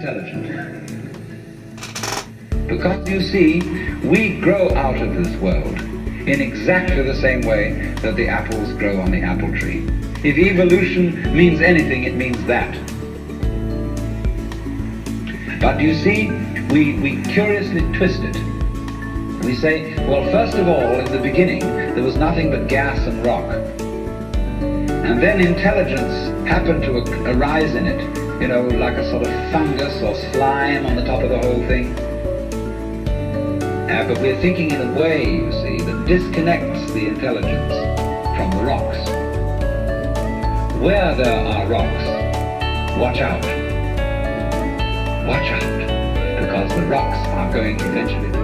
intelligent. Because you see, we grow out of this world in exactly the same way that the apples grow on the apple tree. If evolution means anything, it means that. But you see, we curiously twist it. We say, well, first of all, in the beginning, there was nothing but gas and rock. And then intelligence happened to arise in it, you know, like a sort of fungus or slime on the top of the whole thing. But we're thinking in a way, you see, that disconnects the intelligence from the rocks. Where there are rocks, watch out. Watch out, because the rocks are going eventually